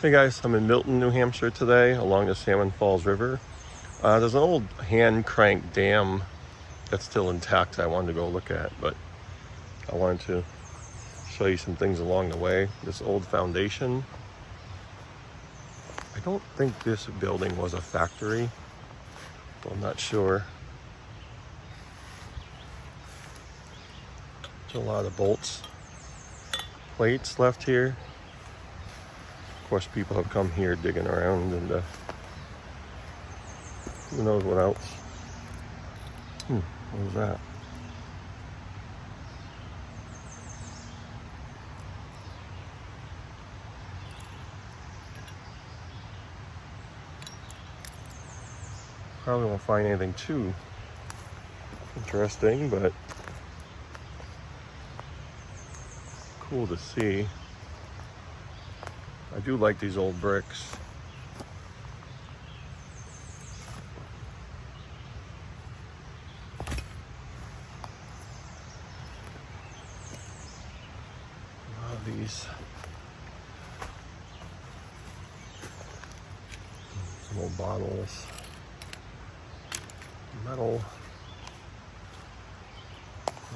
Hey guys, I'm in Milton, New Hampshire today along the Salmon Falls River. There's an old hand crank dam that's still intact I wanted to go look at, but I wanted to show you some things along the way. This old foundation. I don't think this building was a factory, but I'm not sure. There's a lot of bolts, plates left here. Of course, people have come here digging around, and who knows what else. What was that? Probably won't find anything too interesting, but cool to see. I do like these old bricks. A lot of these. Some old bottles. Metal.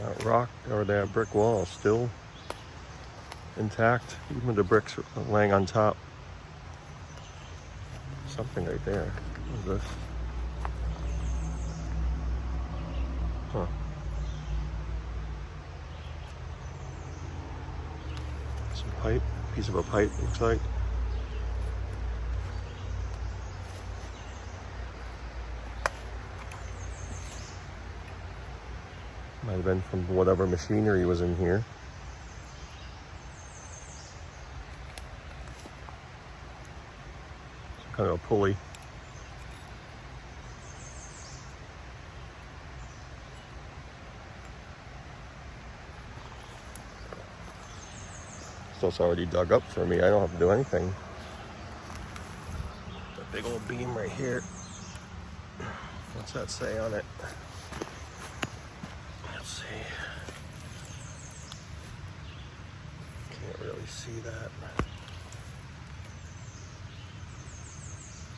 That rock or that brick wall still intact, even with the bricks laying on top. Something right there. What is this? Huh. Some pipe, piece of a pipe, looks like. Might have been from whatever machinery was in here. Kind of a pulley. So it's already dug up for me. I don't have to do anything. The big old beam right here. What's that say on it? Let's see. Can't really see that.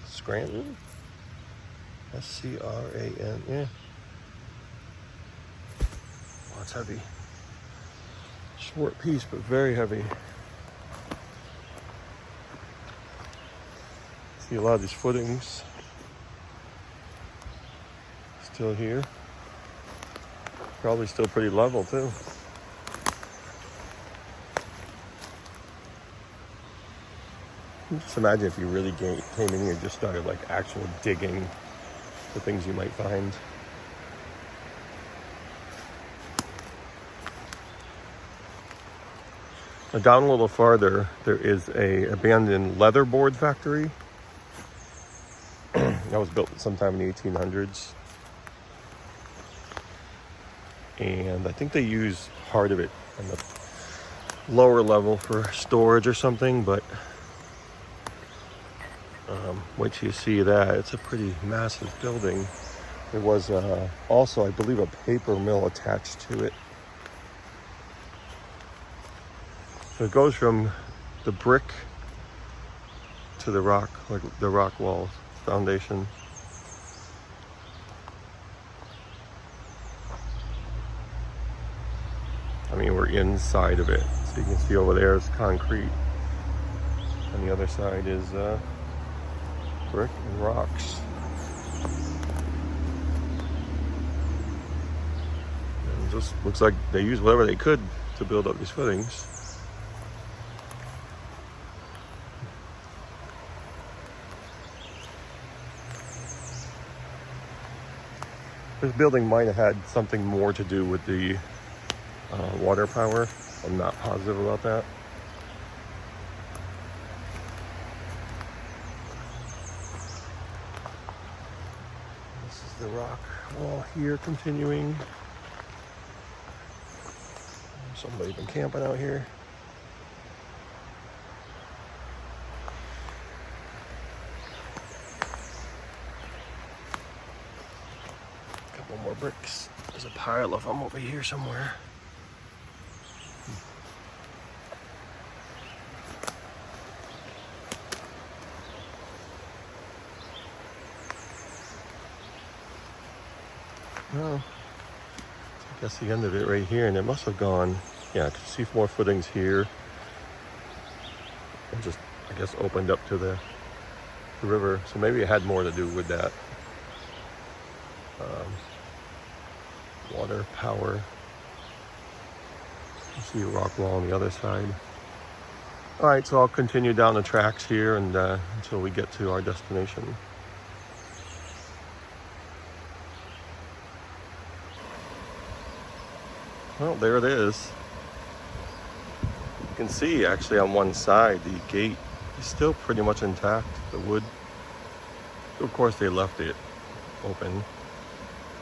Scranton? S-C-R-A-N, yeah. Oh, it's heavy. Short piece, but very heavy. See a lot of these footings still here. Probably still pretty level too. Just imagine if you really came in here and just started like actual digging for things you might find. Now down a little farther, there is a abandoned leatherboard factory. That was built sometime in the 1800s. And I think they use part of it on the lower level for storage or something, but wait till you see that. It's a pretty massive building. There was also, I believe, a paper mill attached to it. So it goes from the brick to the rock, like the rock wall foundation. I mean, we're inside of it. So you can see over there is concrete. On the other side is brick and rocks. And it just looks like they used whatever they could to build up these footings. This building might have had something more to do with the water power. I'm not positive about that. This is the rock wall here continuing. Somebody's been camping out here. A couple more bricks. There's a pile of them over here somewhere. Well, I guess the end of it right here, and it must have gone, yeah, I can see more footings here. And just, I guess, opened up to the river. So maybe it had more to do with that. Water, power. You see a rock wall on the other side. All right, so I'll continue down the tracks here and until we get to our destination. Well, there it is. You can see actually on one side the gate is still pretty much intact, the wood. Of course they left it open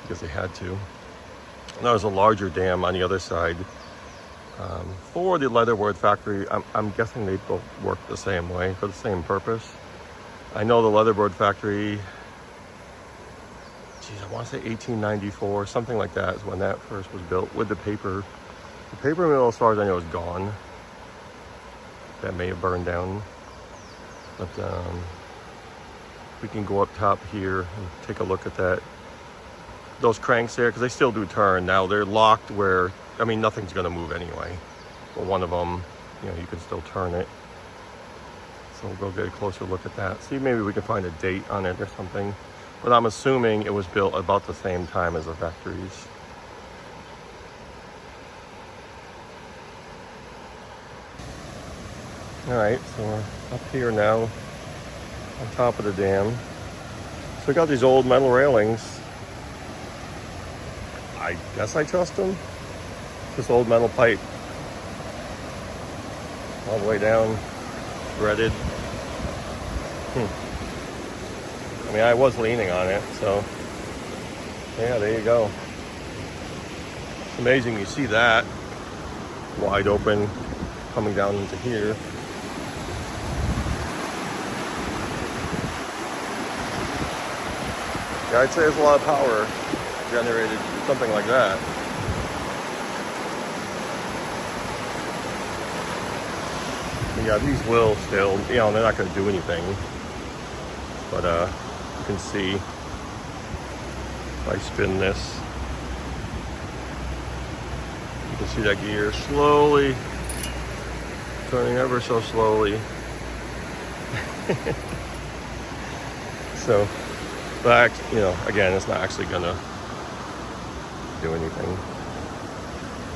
because they had to. And there was a larger dam on the other side for the leatherboard factory. I'm guessing they both work the same way for the same purpose. I know the leatherboard factory, geez, I want to say 1894, something like that is when that first was built with the paper. The paper mill, as far as I know, is gone. That may have burned down. But we can go up top here and take a look at that. Those cranks there, because they still do turn. Now they're locked where, I mean, nothing's going to move anyway. But one of them, you know, you can still turn it. So we'll go get a closer look at that. See, maybe we can find a date on it or something. But I'm assuming it was built about the same time as the factories. All right, so we're up here now on top of the dam. So we got these old metal railings. I guess I trust them. This old metal pipe all the way down, threaded. I mean, I was leaning on it, so yeah, there you go. It's amazing you see that wide open coming down into here. Yeah, I'd say there's a lot of power generated, something like that. But yeah, these will still, you know, they're not going to do anything. But you can see if I spin this, you can see that gear slowly turning ever so slowly. So, but you know, again, it's not actually gonna do anything.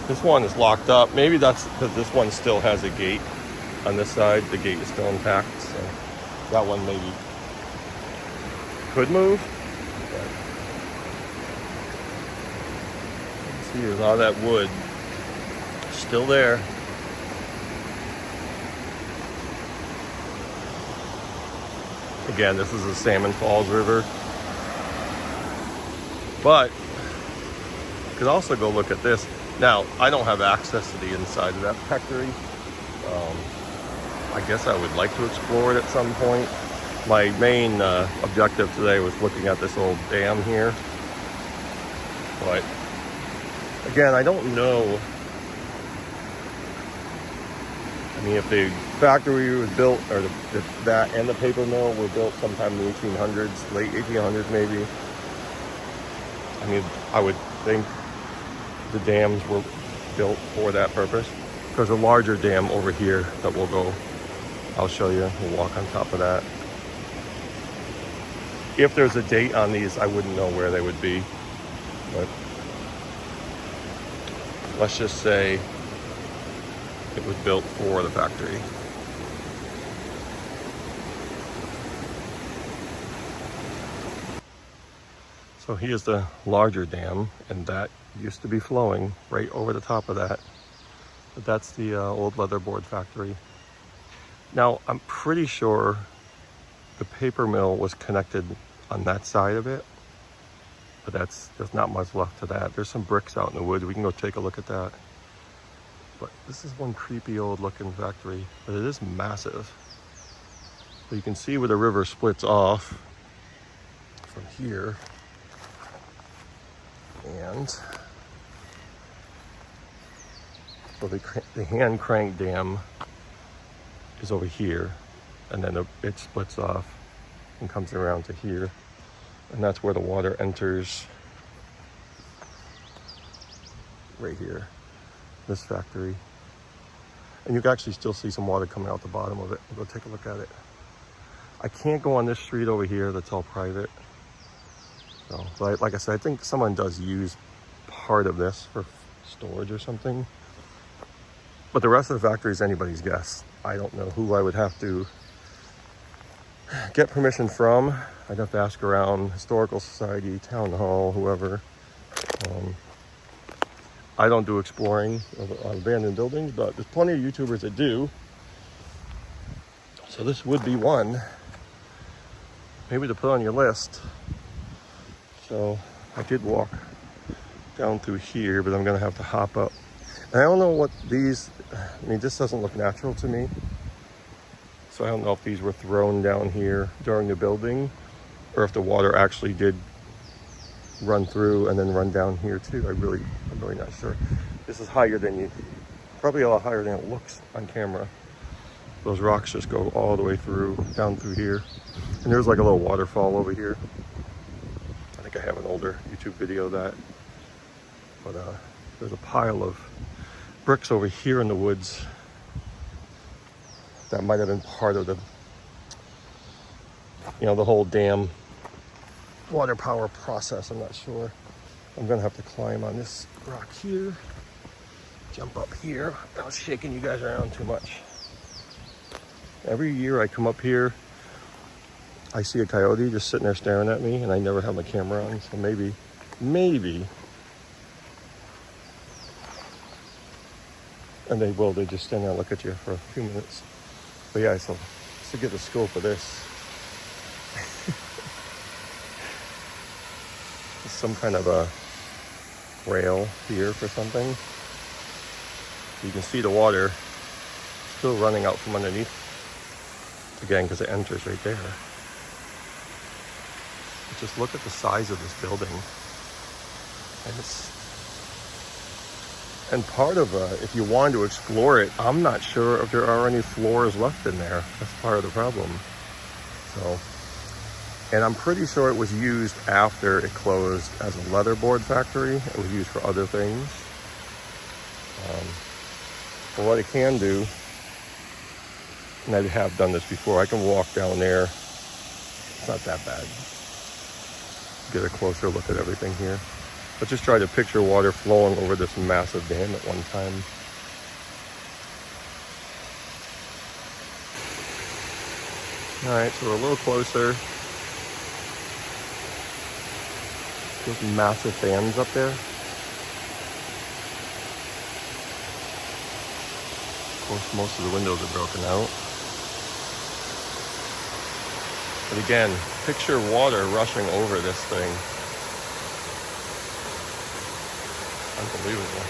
This one is locked up. Maybe that's because this one still has a gate on this side. The gate is still intact, so that one maybe could move. But see, there's all that wood still there. Again, this is the Salmon Falls River. But you could also go look at this. Now, I don't have access to the inside of that factory. I guess I would like to explore it at some point. My main objective today was looking at this old dam here. But again, I don't know. I mean, if the factory was built, or that and the paper mill were built sometime in the 1800s, late 1800s maybe. I mean, I would think the dams were built for that purpose. There's a larger dam over here that we'll go, I'll show you, we'll walk on top of that. If there's a date on these, I wouldn't know where they would be. But let's just say it was built for the factory. So here's the larger dam, and that used to be flowing right over the top of that. But that's the old leatherboard factory. Now, I'm pretty sure the paper mill was connected on that side of it, but there's not much left to that. There's some bricks out in the woods. We can go take a look at that. But this is one creepy old looking factory, but it is massive. So you can see where the river splits off from here. And so the hand crank dam is over here, and then it splits off and comes around to here. And that's where the water enters right here, this factory. And you can actually still see some water coming out the bottom of it. We'll go take a look at it. I can't go on this street over here, that's all private. So, but like I said, I think someone does use part of this for storage or something. But the rest of the factory is anybody's guess. I don't know who I would have to get permission from. I'd have to ask around Historical Society, Town Hall, whoever. I don't do exploring of abandoned buildings, but there's plenty of YouTubers that do. So this would be one, maybe to put on your list. So I did walk down through here, but I'm gonna have to hop up. And I don't know what these, I mean, this doesn't look natural to me. So I don't know if these were thrown down here during the building, or if the water actually did run through and then run down here too. I'm really not sure. This is higher than probably a lot higher than it looks on camera. Those rocks just go all the way through, down through here. And there's like a little waterfall over here. I think I have an older YouTube video of that. But there's a pile of bricks over here in the woods that might have been part of the, the whole dam water power process. I'm not sure. I'm gonna have to climb on this rock here, jump up here. I was shaking you guys around too much. Every year I come up here, I see a coyote just sitting there staring at me, and I never have my camera on, so maybe, and they just stand there and look at you for a few minutes. But yeah, so to get the scope of this, some kind of a rail here for something. You can see the water still running out from underneath again, because it enters right there. But just look at the size of this building, and part of if you wanted to explore it, I'm not sure if there are any floors left in there. That's part of the problem. So, and I'm pretty sure it was used after it closed as a leatherboard factory. It was used for other things. But what I can do, and I have done this before, I can walk down there. It's not that bad. Get a closer look at everything here. But just try to picture water flowing over this massive dam at one time. All right, so we're a little closer. Those massive fans up there. Of course, most of the windows are broken out. But again, picture water rushing over this thing. Unbelievable.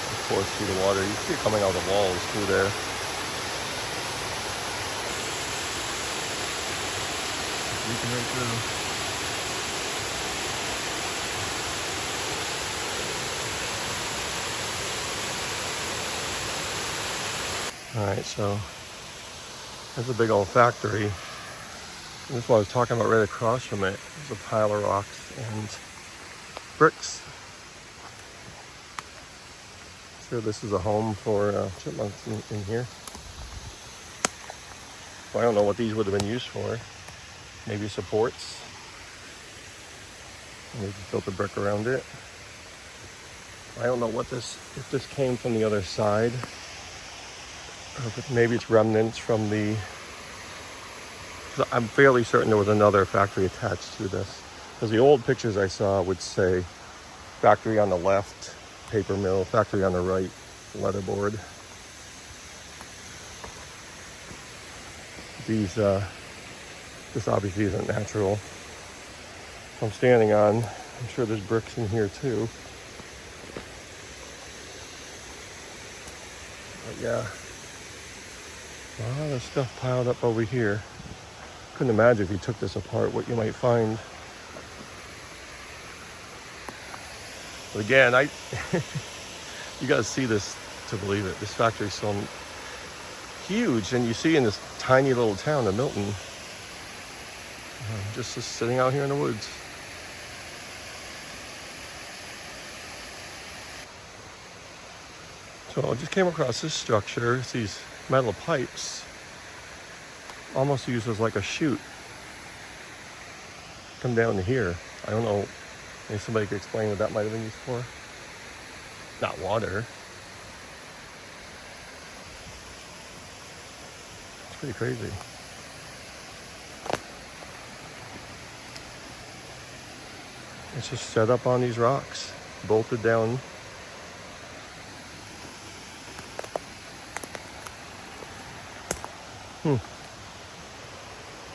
Of course, see the water. You see it coming out of the walls through there. Leaking right through. Alright, so there's a big old factory. And this is what I was talking about right across from it. There's a pile of rocks and bricks. Sure, this is a home for chipmunks in here. Well, I don't know what these would have been used for. Maybe supports. Maybe just built a brick around it. I don't know what if this came from the other side. Or if maybe it's remnants from the, I'm fairly certain there was another factory attached to this. Because the old pictures I saw would say factory on the left, paper mill, factory on the right, leatherboard. This obviously isn't natural. I'm standing on, I'm sure there's bricks in here too. But yeah, a lot of stuff piled up over here. Couldn't imagine if you took this apart what you might find. But again, you gotta see this to believe it. This factory's so huge, and you see in this tiny little town of Milton, just sitting out here in the woods. So I just came across this structure. It's these metal pipes, almost used as like a chute. Come down to here. I don't know. Maybe somebody could explain what that might have been used for. Not water. It's pretty crazy. It's just set up on these rocks, bolted down.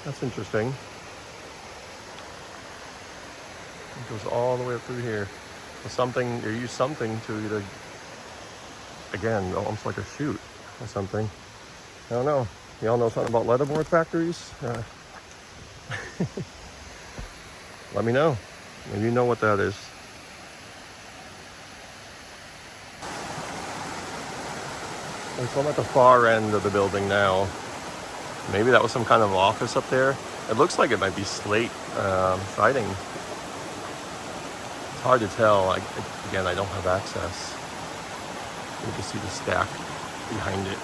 That's interesting. It goes all the way up through here. Something, they use something to either, again, almost like a chute or something. I don't know. Y'all know something about leatherboard factories? Let me know. Maybe you know what that is. And so I'm at the far end of the building now. Maybe that was some kind of office up there. It looks like it might be slate siding. It's hard to tell. Again, I don't have access. You can see the stack behind it.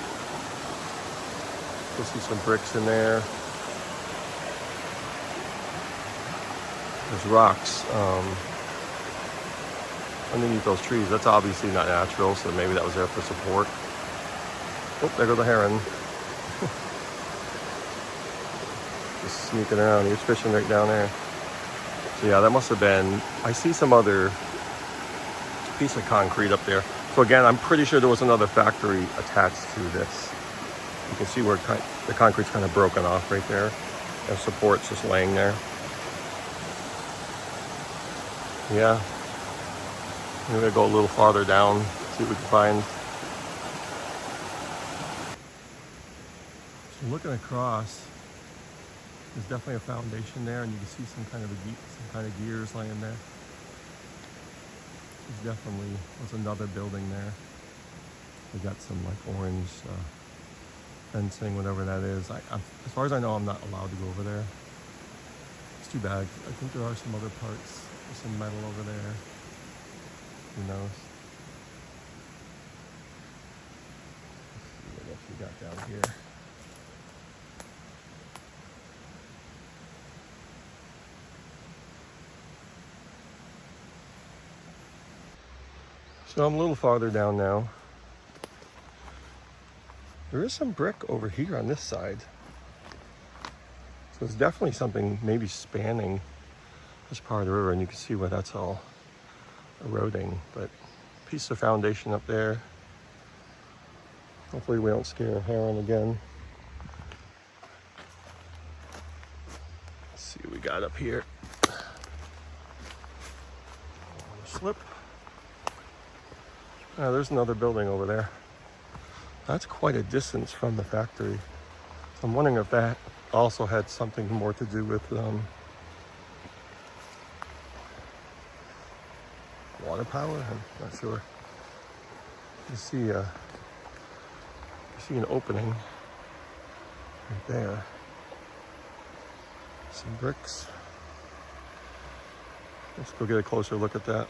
You'll see some bricks in there. There's rocks underneath those trees. That's obviously not natural, so maybe that was there for support. Oh, there goes the heron. Just sneaking around. He was fishing right down there. So yeah, that must have been, I see some other piece of concrete up there. So again, I'm pretty sure there was another factory attached to this. You can see where the concrete's kind of broken off right there. There's supports just laying there. Yeah. Maybe I'll go a little farther down, see what we can find. So looking across, there's definitely a foundation there, and you can see some kind of gears laying there. There's definitely was another building there. We got some like orange fencing, whatever that is. As far as I know, I'm not allowed to go over there. It's too bad. I think there are some other parts. There's some metal over there. Who knows? Let's see what else we got down here. So I'm a little farther down now. There is some brick over here on this side. So it's definitely something maybe spanning this part of the river, and you can see where that's all eroding. But piece of foundation up there. Hopefully we don't scare a heron again. Let's see what we got up here. Slip. Oh, there's another building over there. That's quite a distance from the factory. So I'm wondering if that also had something more to do with water power. I'm not sure. You see an opening right there. Some bricks. Let's go get a closer look at that.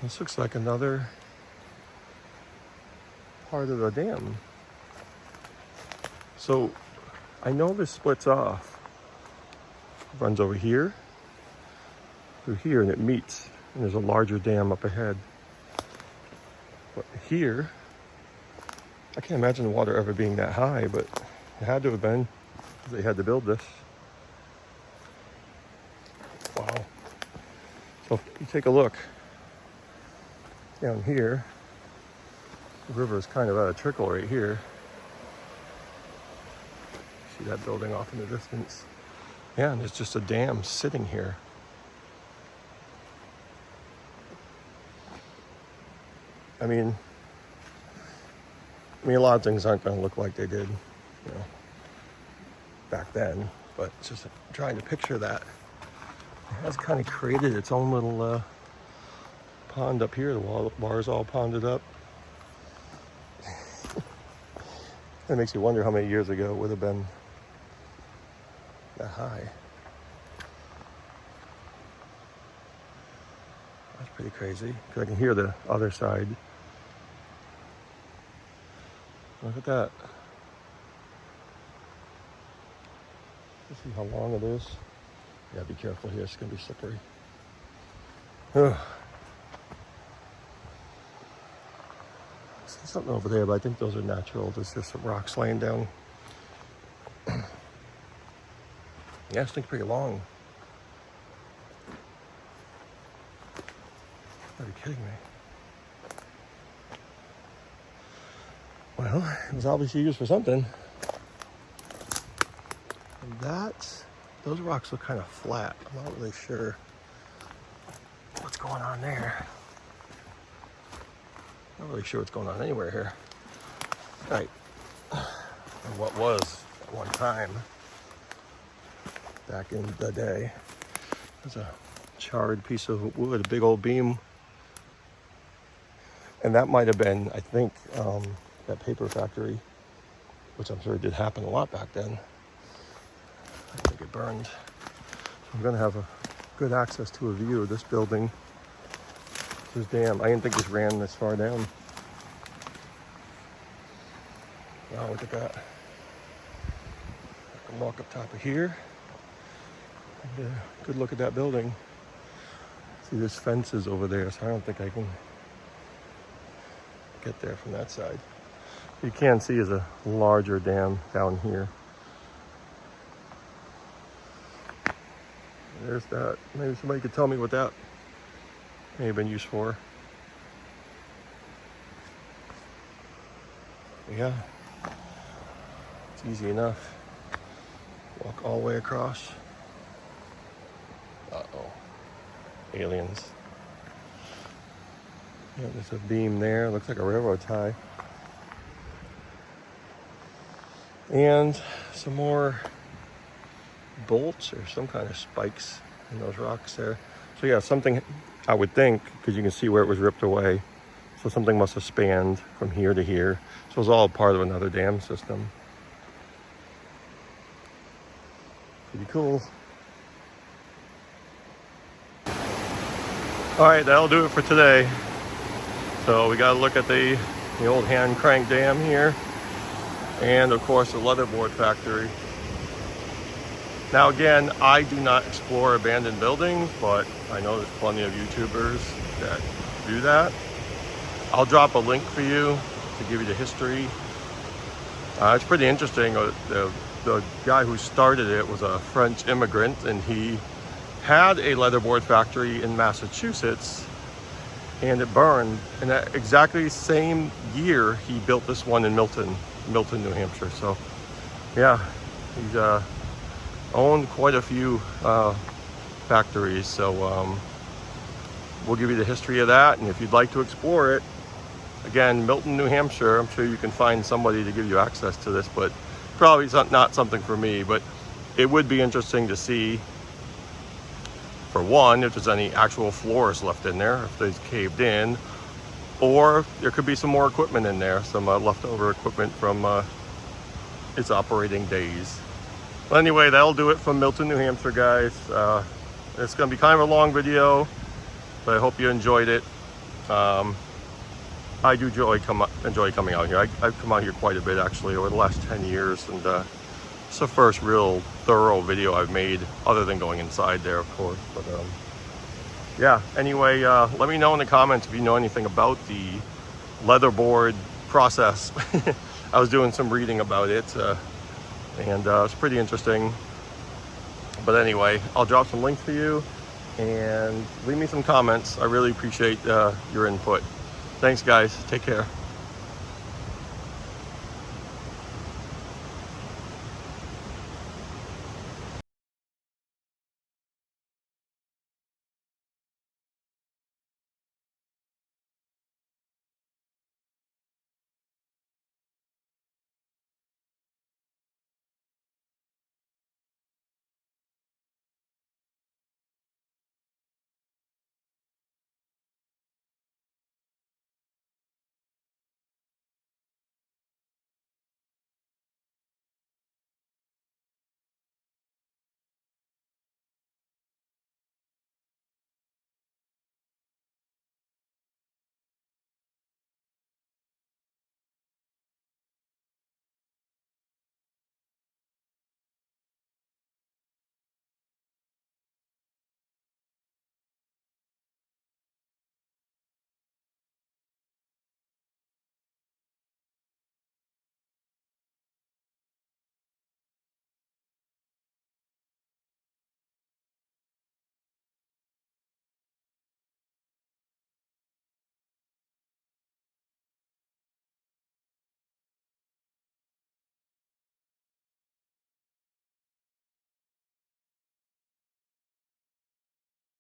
This looks like another part of the dam. So I know this splits off. It runs over here, through here, and it meets. And there's a larger dam up ahead. But here, I can't imagine the water ever being that high, but it had to have been, because they had to build this. Wow. So if you take a look down here, the river is kind of at a trickle right here. See that building off in the distance? Yeah, and there's just a dam sitting here. I mean, a lot of things aren't going to look like they did, back then. But it's just trying to picture that. It has kind of created its own little pond up here. The water's all ponded up. It makes you wonder how many years ago it would have been that high. That's pretty crazy, because I can hear the other side. Look at that. Let's see how long it is. Yeah, be careful here, it's gonna be slippery. Ugh. I see something over there, but I think those are natural. There's just some rocks laying down. Yeah, this thing's pretty long. Are you kidding me? Well, it was obviously used for something. And those rocks look kind of flat. I'm not really sure what's going on there. Not really sure what's going on anywhere here. Right. And what was at one time, back in the day, there's a charred piece of wood, a big old beam. And that might have been, I think, that paper factory, which I'm sure did happen a lot back then. I think it burned. So I'm gonna have a good access to a view of this building. This dam. I didn't think this ran this far down. Wow, look at that. I can walk up top of here. And get a good look at that building. See, this fence is over there, so I don't think I can get there from that side. You can see is a larger dam down here. There's that. Maybe somebody could tell me what that may have been used for. Yeah, it's easy enough. Walk all the way across. Uh-oh. Aliens. Yeah, there's a beam there. Looks like a railroad tie. And some more bolts or some kind of spikes in those rocks there. So yeah, something, I would think, because you can see where it was ripped away. So something must have spanned from here to here. So it was all part of another dam system. Pretty cool. All right, that'll do it for today. So we got to look at the old hand crank dam here. And of course the leatherboard factory. Now again, I do not explore abandoned buildings, but I know there's plenty of YouTubers that do that. I'll drop a link for you to give you the history. It's pretty interesting. The guy who started it was a French immigrant, and he had a leatherboard factory in Massachusetts, and it burned. And that exactly same year, he built this one in Milton, New Hampshire. So yeah, he's owned quite a few factories. So we'll give you the history of that, and if you'd like to explore it, again, Milton, New Hampshire, I'm sure you can find somebody to give you access to this, but probably not something for me. But it would be interesting to see, for one, if there's any actual floors left in there, if they've caved in, or there could be some more equipment in there, some leftover equipment from its operating days. Well, anyway, that'll do it from Milton, New Hampshire, guys. It's going to be kind of a long video, but I hope you enjoyed it. I do enjoy coming out here. I've come out here quite a bit, actually, over the last 10 years, and it's the first real thorough video I've made, other than going inside there, of course. But yeah, anyway, let me know in the comments if you know anything about the leatherboard process. I was doing some reading about it, and it's pretty interesting. But anyway, I'll drop some links for you, and leave me some comments. I really appreciate your input. Thanks, guys. Take care.